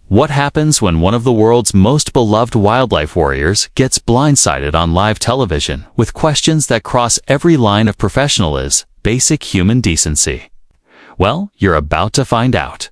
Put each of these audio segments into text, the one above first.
What happens when one of the world's most beloved wildlife warriors gets blindsided on live television with questions that cross every line of professionalism, basic human decency? Well, you're about to find out.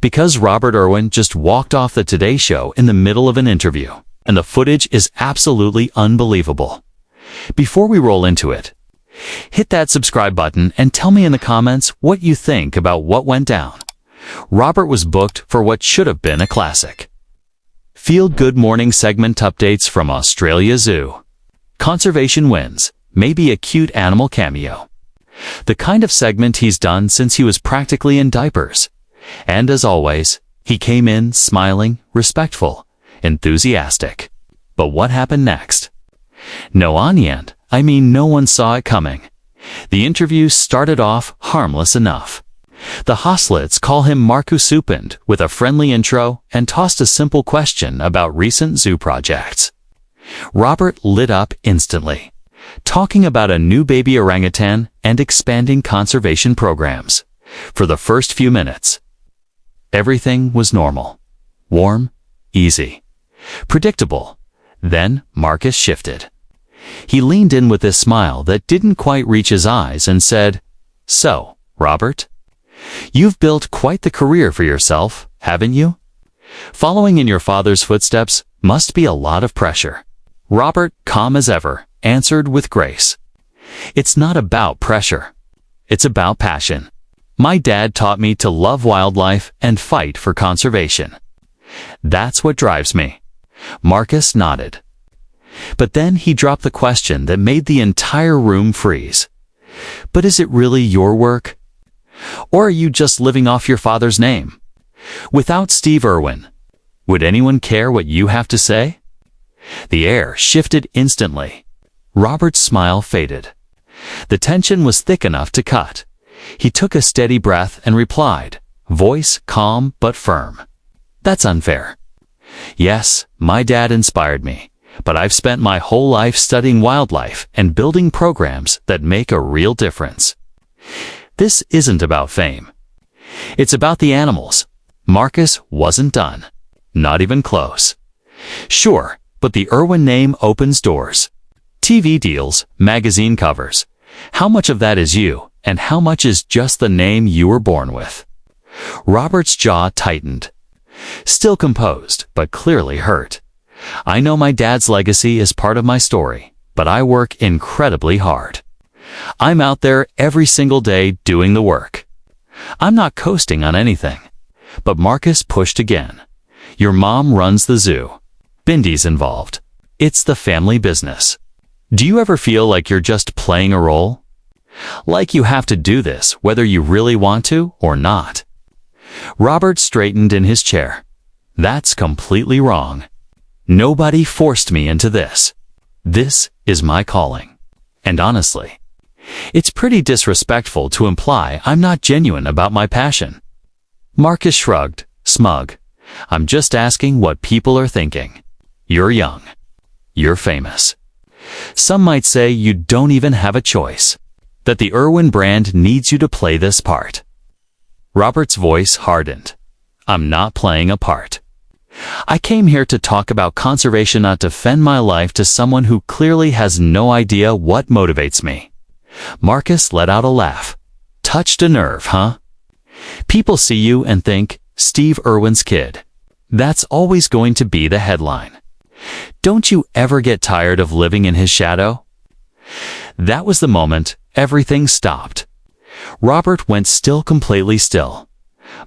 Because Robert Irwin just walked off the Today Show in the middle of an interview, and the footage is absolutely unbelievable. Before we roll into it, hit that subscribe button and tell me in the comments what you think about what went down. Robert was booked for what should have been a classic. Feel Good Morning segment updates from Australia Zoo. Conservation wins, maybe a cute animal cameo. The kind of segment he's done since he was practically in diapers. And as always, he came in smiling, respectful, enthusiastic. But what happened next? No onion, no one saw it coming. The interview started off harmless enough. The Hoslets call him Markusupend with a friendly intro and tossed a simple question about recent zoo projects. Robert lit up instantly, talking about a new baby orangutan and expanding conservation programs. For the first few minutes, everything was normal, warm, easy, predictable. Then Marcus shifted. He leaned in with this smile that didn't quite reach his eyes and said, "So, Robert, you've built quite the career for yourself, haven't you? Following in your father's footsteps must be a lot of pressure." Robert, calm as ever, answered with grace, "It's not about pressure. It's about passion. My dad taught me to love wildlife and fight for conservation. That's what drives me." Marcus nodded. But then he dropped the question that made the entire room freeze. "But is it really your work? Or are you just living off your father's name? Without Steve Irwin, would anyone care what you have to say?" The air shifted instantly. Robert's smile faded. The tension was thick enough to cut. He took a steady breath and replied, voice calm but firm, "That's unfair. Yes, my dad inspired me, but I've spent my whole life studying wildlife and building programs that make a real difference. This isn't about fame. It's about the animals." Marcus wasn't done. Not even close. "Sure, but the Irwin name opens doors. TV deals, magazine covers. How much of that is you, and how much is just the name you were born with?" Robert's jaw tightened. Still composed, but clearly hurt. "I know my dad's legacy is part of my story, but I work incredibly hard. I'm out there every single day doing the work. I'm not coasting on anything." But Marcus pushed again. "Your mom runs the zoo. Bindy's involved. It's the family business. Do you ever feel like you're just playing a role? Like you have to do this whether you really want to or not?" Robert straightened in his chair. "That's completely wrong. Nobody forced me into this. This is my calling. And honestly, it's pretty disrespectful to imply I'm not genuine about my passion." Marcus shrugged, smug. "I'm just asking what people are thinking. You're young. You're famous. Some might say you don't even have a choice. That the Irwin brand needs you to play this part." Robert's voice hardened. "I'm not playing a part. I came here to talk about conservation, not defend my life to someone who clearly has no idea what motivates me." Marcus let out a laugh. "Touched a nerve, huh? People see you and think, Steve Irwin's kid. That's always going to be the headline. Don't you ever get tired of living in his shadow?" That was the moment everything stopped. Robert went completely still.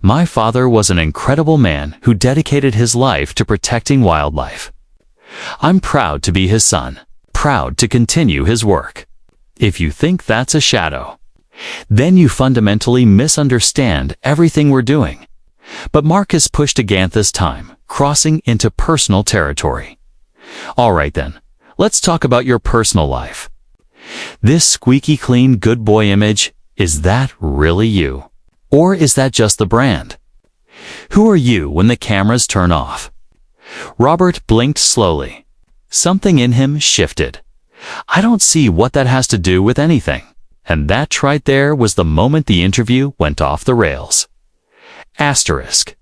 "My father was an incredible man who dedicated his life to protecting wildlife. I'm proud to be his son, proud to continue his work. If you think that's a shadow, then you fundamentally misunderstand everything we're doing." But Marcus pushed again this time, crossing into personal territory. "All right then, let's talk about your personal life. This squeaky clean good boy image, is that really you? Or is that just the brand? Who are you when the cameras turn off?" Robert blinked slowly. Something in him shifted. "I don't see what that has to do with anything." And that right there was the moment the interview went off the rails. Asterisk.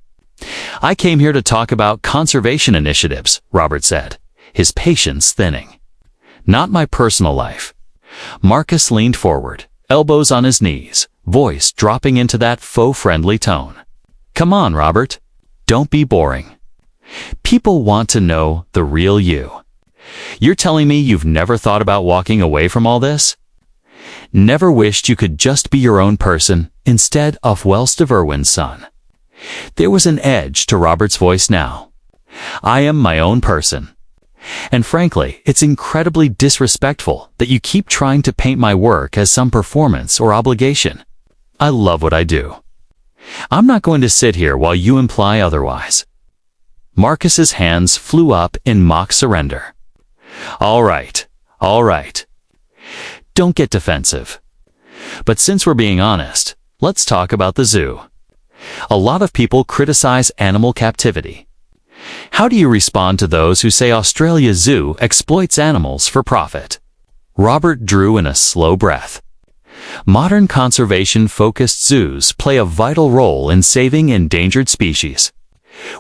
I came here to talk about conservation initiatives, Robert said, his patience thinning. Not my personal life. Marcus leaned forward, elbows on his knees, voice dropping into that faux-friendly tone. Come on, Robert. Don't be boring. People want to know the real you. You're telling me you've never thought about walking away from all this? Never wished you could just be your own person instead of Irwin's son? There was an edge to Robert's voice now. I am my own person. And frankly, it's incredibly disrespectful that you keep trying to paint my work as some performance or obligation. I love what I do. I'm not going to sit here while you imply otherwise. Marcus's hands flew up in mock surrender. All right. Don't get defensive. But since we're being honest, let's talk about the zoo. A lot of people criticize animal captivity. How do you respond to those who say Australia's zoo exploits animals for profit? Robert drew in a slow breath. Modern conservation-focused zoos play a vital role in saving endangered species.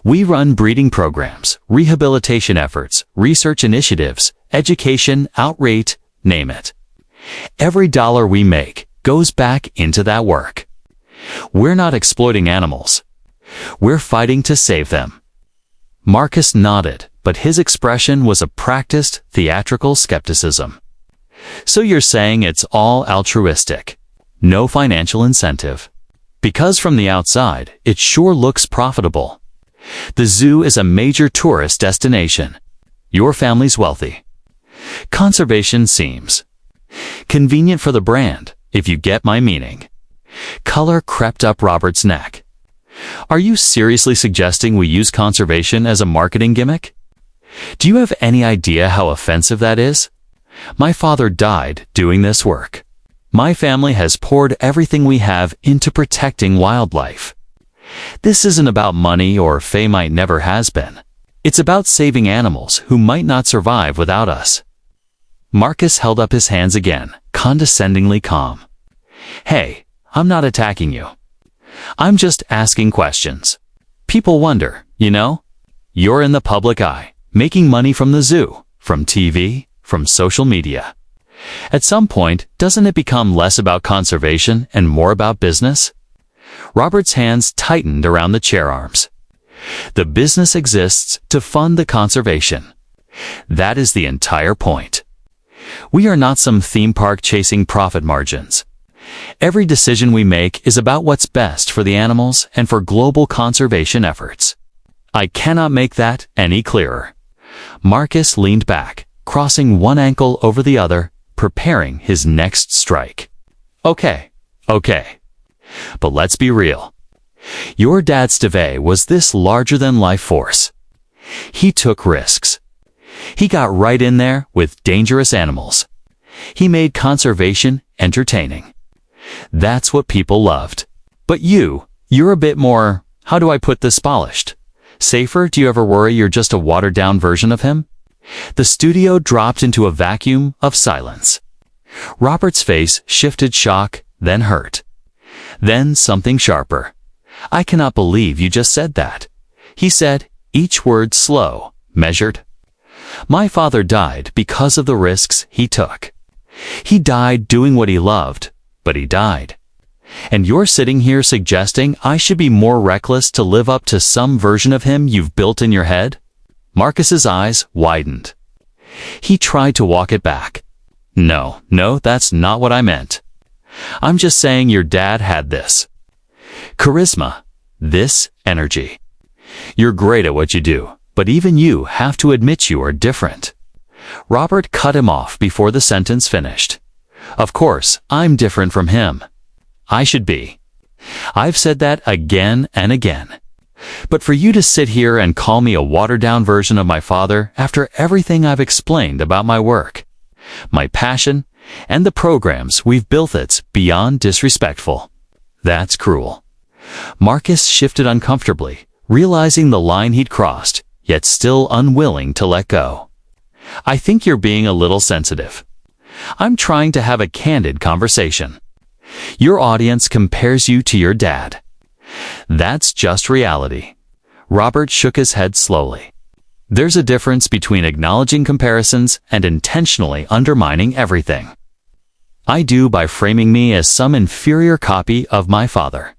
We run breeding programs, rehabilitation efforts, research initiatives, education, outreach, name it. Every dollar we make goes back into that work. We're not exploiting animals. We're fighting to save them. Marcus nodded, but his expression was a practiced, theatrical skepticism. So you're saying it's all altruistic, no financial incentive? Because from the outside, it sure looks profitable. The zoo is a major tourist destination. Your family's wealthy. Conservation seems convenient for the brand, if you get my meaning. Color crept up Robert's neck. Are you seriously suggesting we use conservation as a marketing gimmick? Do you have any idea how offensive that is? My father died doing this work. My family has poured everything we have into protecting wildlife. This isn't about money or fame. It never has been. It's about saving animals who might not survive without us. Marcus held up his hands again, condescendingly calm. Hey, I'm not attacking you. I'm just asking questions. People wonder, you know? You're in the public eye, making money from the zoo, from TV, from social media. At some point, doesn't it become less about conservation and more about business? Robert's hands tightened around the chair arms. The business exists to fund the conservation. That is the entire point. We are not some theme park chasing profit margins. Every decision we make is about what's best for the animals and for global conservation efforts. I cannot make that any clearer. Marcus leaned back, crossing one ankle over the other, preparing his next strike. Okay. But let's be real. Your dad Steve was this larger-than-life force. He took risks. He got right in there with dangerous animals. He made conservation entertaining. That's what people loved. But you're a bit more, how do I put this, polished? Safer? Do you ever worry you're just a watered-down version of him? The studio dropped into a vacuum of silence. Robert's face shifted shock, then hurt. Then something sharper. I cannot believe you just said that. He said, each word slow, measured. My father died because of the risks he took. He died doing what he loved, but he died. And you're sitting here suggesting I should be more reckless to live up to some version of him you've built in your head? Marcus's eyes widened. He tried to walk it back. No, that's not what I meant. I'm just saying your dad had this charisma, this energy. You're great at what you do, but even you have to admit you are different. Robert cut him off before the sentence finished. Of course, I'm different from him. I should be. I've said that again and again. But for you to sit here and call me a watered-down version of my father after everything I've explained about my work, my passion, and the programs we've built, it's beyond disrespectful. That's cruel. Marcus shifted uncomfortably, realizing the line he'd crossed, yet still unwilling to let go. I think you're being a little sensitive. I'm trying to have a candid conversation. Your audience compares you to your dad. That's just reality. Robert shook his head slowly. There's a difference between acknowledging comparisons and intentionally undermining everything. I do by framing me as some inferior copy of my father.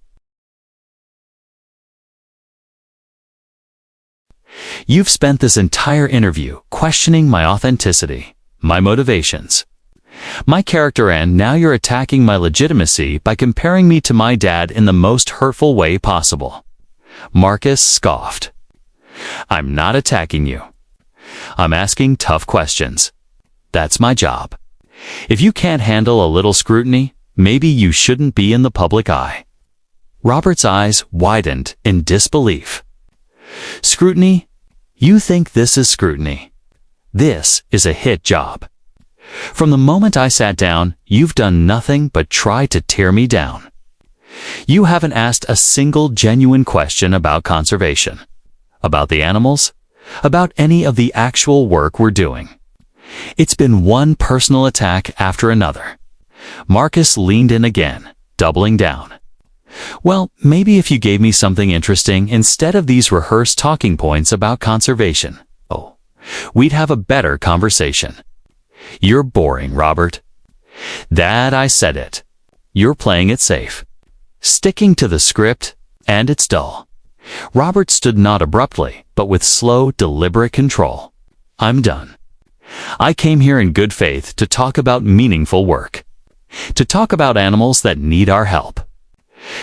You've spent this entire interview questioning my authenticity, my motivations, my character, and now you're attacking my legitimacy by comparing me to my dad in the most hurtful way possible. Marcus scoffed. I'm not attacking you. I'm asking tough questions. That's my job. If you can't handle a little scrutiny, maybe you shouldn't be in the public eye. Robert's eyes widened in disbelief. Scrutiny? You think this is scrutiny? This is a hit job. From the moment I sat down, you've done nothing but try to tear me down. You haven't asked a single genuine question about conservation, about the animals, about any of the actual work we're doing. It's been one personal attack after another. Marcus leaned in again, doubling down. Well, maybe if you gave me something interesting instead of these rehearsed talking points about conservation, we'd have a better conversation. You're boring, Robert. That I said it. You're playing it safe. Sticking to the script, and it's dull. Robert stood not abruptly, but with slow, deliberate control. I'm done. I came here in good faith to talk about meaningful work. To talk about animals that need our help.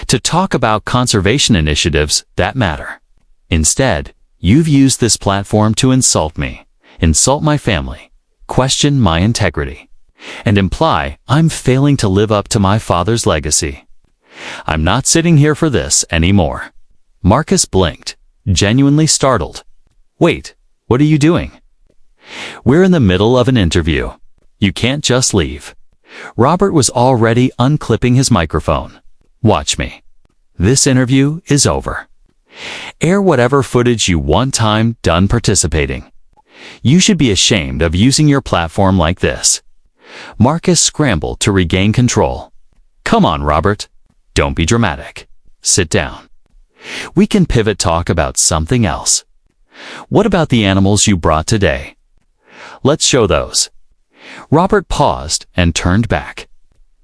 To talk about conservation initiatives that matter. Instead, you've used this platform to insult me, insult my family, question my integrity, and imply I'm failing to live up to my father's legacy. I'm not sitting here for this anymore. Marcus blinked, genuinely startled. Wait, what are you doing? We're in the middle of an interview. You can't just leave. Robert was already unclipping his microphone. Watch me. This interview is over. Air whatever footage you want. I'm done participating. You should be ashamed of using your platform like this. Marcus scrambled to regain control. Come on, Robert. Don't be dramatic. Sit down. We can pivot talk about something else. What about the animals you brought today? Let's show those. Robert paused and turned back.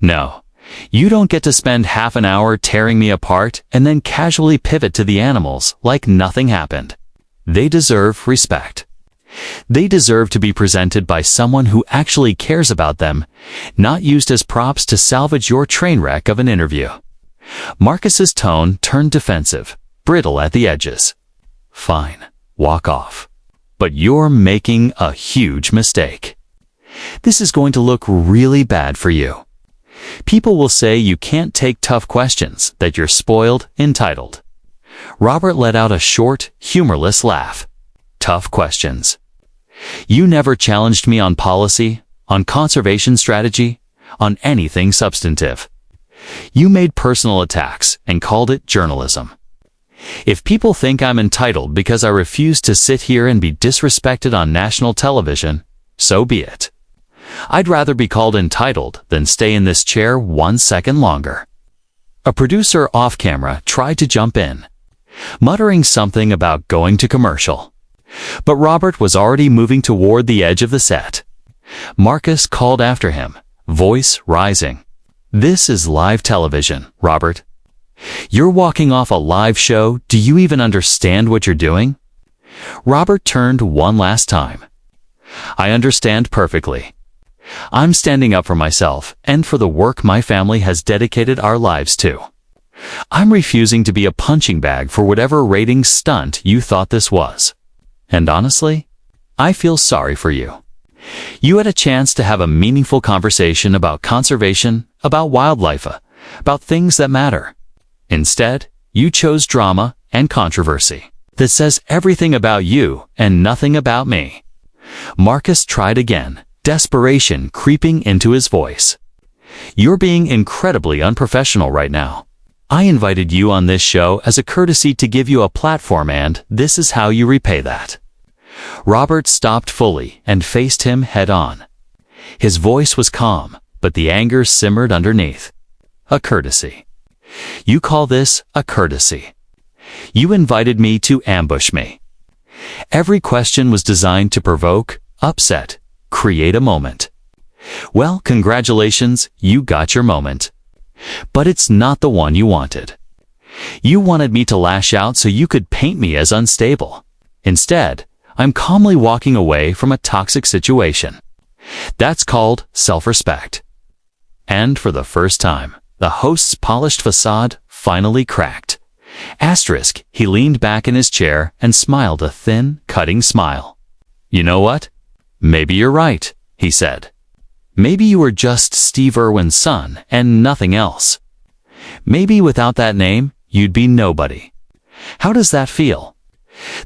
No, you don't get to spend half an hour tearing me apart and then casually pivot to the animals like nothing happened. They deserve respect. They deserve to be presented by someone who actually cares about them, not used as props to salvage your train wreck of an interview. Marcus's tone turned defensive, brittle at the edges. Fine, walk off. But you're making a huge mistake. This is going to look really bad for you. People will say you can't take tough questions, that you're spoiled, entitled. Robert let out a short, humorless laugh. Tough questions. You never challenged me on policy, on conservation strategy, on anything substantive. You made personal attacks and called it journalism. If people think I'm entitled because I refuse to sit here and be disrespected on national television, so be it. I'd rather be called entitled than stay in this chair 1 second longer. A producer off camera tried to jump in, muttering something about going to commercial. But Robert was already moving toward the edge of the set. Marcus called after him, voice rising. This is live television, Robert. You're walking off a live show. Do you even understand what you're doing? Robert turned one last time. I understand perfectly. I'm standing up for myself and for the work my family has dedicated our lives to. I'm refusing to be a punching bag for whatever ratings stunt you thought this was. And honestly, I feel sorry for you. You had a chance to have a meaningful conversation about conservation, about wildlife, about things that matter. Instead, you chose drama and controversy that says everything about you and nothing about me. Marcus tried again, desperation creeping into his voice. You're being incredibly unprofessional right now. I invited you on this show as a courtesy to give you a platform, and this is how you repay that. Robert stopped fully and faced him head-on. His voice was calm, but the anger simmered underneath. A courtesy. You call this a courtesy. You invited me to ambush me. Every question was designed to provoke, upset, create a moment. Well, congratulations, you got your moment. But it's not the one you wanted. You wanted me to lash out so you could paint me as unstable. Instead, I'm calmly walking away from a toxic situation. That's called self-respect. And for the first time, the host's polished facade finally cracked. Asterisk, he leaned back in his chair and smiled a thin, cutting smile. You know what? Maybe you're right, he said. Maybe you were just Steve Irwin's son and nothing else. Maybe without that name, you'd be nobody. How does that feel?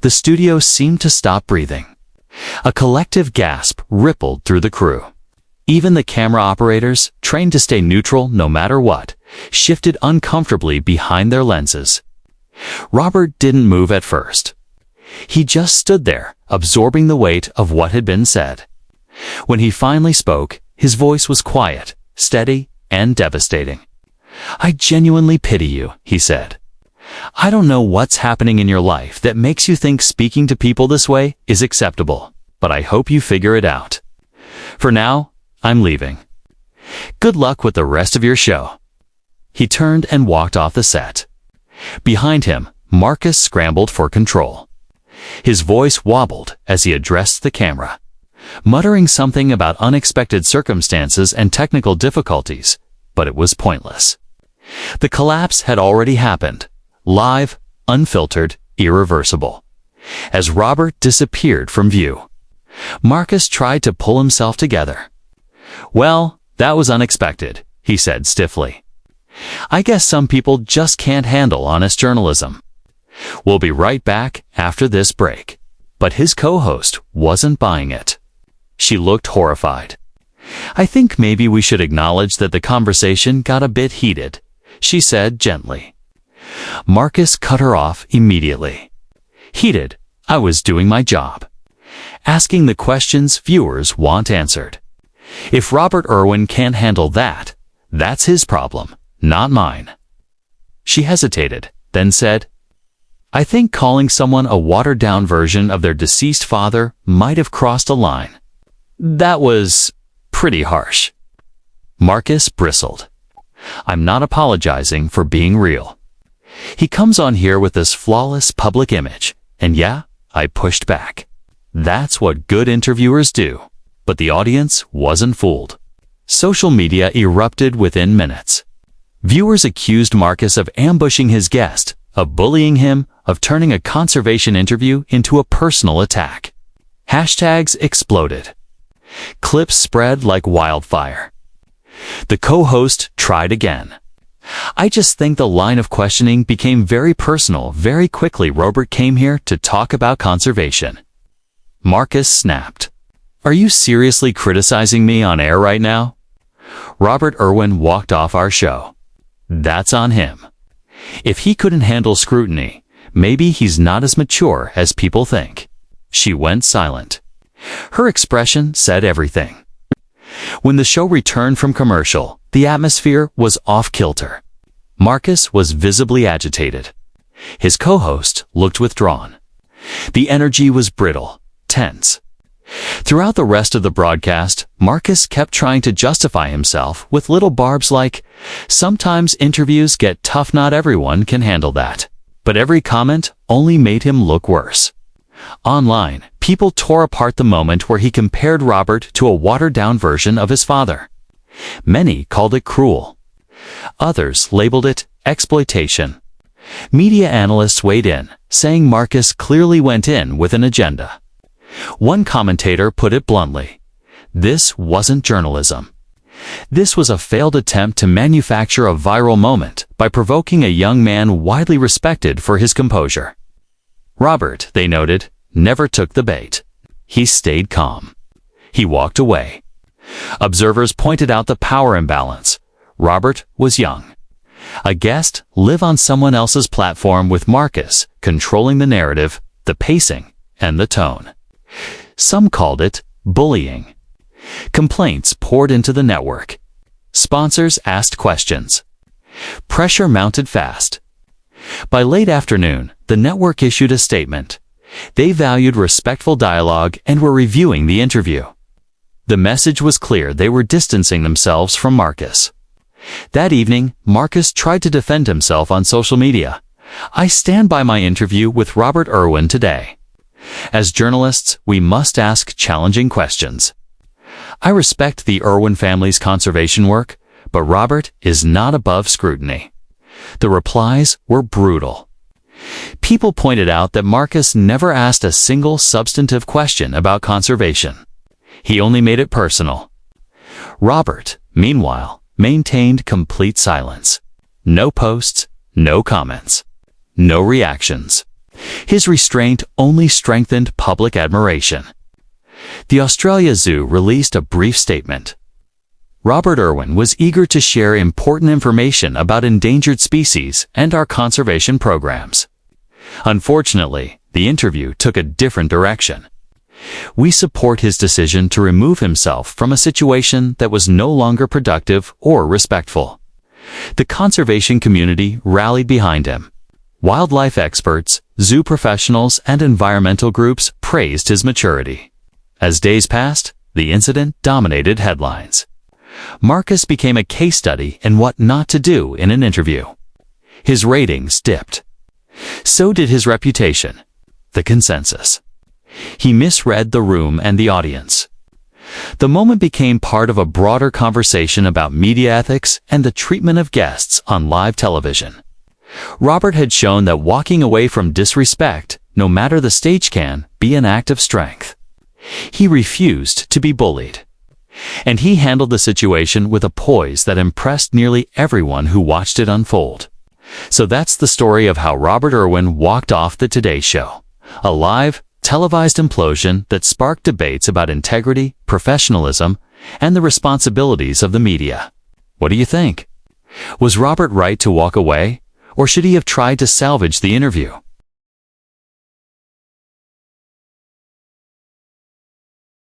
The studio seemed to stop breathing. A collective gasp rippled through the crew. Even the camera operators, trained to stay neutral no matter what, shifted uncomfortably behind their lenses. Robert didn't move at first. He just stood there, absorbing the weight of what had been said. When he finally spoke, his voice was quiet, steady, and devastating. I genuinely pity you, he said. I don't know what's happening in your life that makes you think speaking to people this way is acceptable, but I hope you figure it out. For now, I'm leaving. Good luck with the rest of your show. He turned and walked off the set. Behind him, Marcus scrambled for control. His voice wobbled as he addressed the camera, muttering something about unexpected circumstances and technical difficulties, but it was pointless. The collapse had already happened, live, unfiltered, irreversible. As Robert disappeared from view, Marcus tried to pull himself together. Well, that was unexpected, he said stiffly. I guess some people just can't handle honest journalism. We'll be right back after this break. But his co-host wasn't buying it. She looked horrified. I think maybe we should acknowledge that the conversation got a bit heated, she said gently. Marcus cut her off immediately. Heated, I was doing my job, asking the questions viewers want answered. If Robert Irwin can't handle that, that's his problem, not mine. She hesitated, then said, I think calling someone a watered-down version of their deceased father might have crossed a line. That was pretty harsh. Marcus bristled. I'm not apologizing for being real. He comes on here with this flawless public image, and yeah, I pushed back. That's what good interviewers do. But the audience wasn't fooled. Social media erupted within minutes. Viewers accused Marcus of ambushing his guest, of bullying him, of turning a conservation interview into a personal attack. Hashtags exploded. Clips spread like wildfire. The co-host tried again. I just think the line of questioning became very personal very quickly. Robert came here to talk about conservation. Marcus snapped. Are you seriously criticizing me on air right now? Robert Irwin walked off our show. That's on him. If he couldn't handle scrutiny, maybe he's not as mature as people think. She went silent. Her expression said everything. When the show returned from commercial, the atmosphere was off-kilter. Marcus was visibly agitated. His co-host looked withdrawn. The energy was brittle, tense. Throughout the rest of the broadcast, Marcus kept trying to justify himself with little barbs like, sometimes interviews get tough, not everyone can handle that. But every comment only made him look worse. Online, people tore apart the moment where he compared Robert to a watered-down version of his father. Many called it cruel. Others labeled it exploitation. Media analysts weighed in, saying Marcus clearly went in with an agenda. One commentator put it bluntly, this wasn't journalism. This was a failed attempt to manufacture a viral moment by provoking a young man widely respected for his composure. Robert, they noted, never took the bait. He stayed calm. He walked away. Observers pointed out the power imbalance. Robert was young. A guest live on someone else's platform with Marcus controlling the narrative, the pacing, and the tone. Some called it bullying. Complaints poured into the network. Sponsors asked questions. Pressure mounted fast. By late afternoon, the network issued a statement. They valued respectful dialogue and were reviewing the interview. The message was clear: they were distancing themselves from Marcus. That evening, Marcus tried to defend himself on social media. "I stand by my interview with Robert Irwin today. As journalists, we must ask challenging questions. I respect the Irwin family's conservation work, but Robert is not above scrutiny." The replies were brutal. People pointed out that Marcus never asked a single substantive question about conservation. He only made it personal. Robert, meanwhile, maintained complete silence. No posts, no comments, no reactions. His restraint only strengthened public admiration. The Australia Zoo released a brief statement. Robert Irwin was eager to share important information about endangered species and our conservation programs. Unfortunately, the interview took a different direction. We support his decision to remove himself from a situation that was no longer productive or respectful. The conservation community rallied behind him. Wildlife experts, zoo professionals, and environmental groups praised his maturity. As days passed, the incident dominated headlines. Marcus became a case study in what not to do in an interview. His ratings dipped. So did his reputation, the consensus. He misread the room and the audience. The moment became part of a broader conversation about media ethics and the treatment of guests on live television. Robert had shown that walking away from disrespect, no matter the stage, can be an act of strength. He refused to be bullied. And he handled the situation with a poise that impressed nearly everyone who watched it unfold. So that's the story of how Robert Irwin walked off the Today Show. A live, televised implosion that sparked debates about integrity, professionalism, and the responsibilities of the media. What do you think? Was Robert right to walk away, or should he have tried to salvage the interview?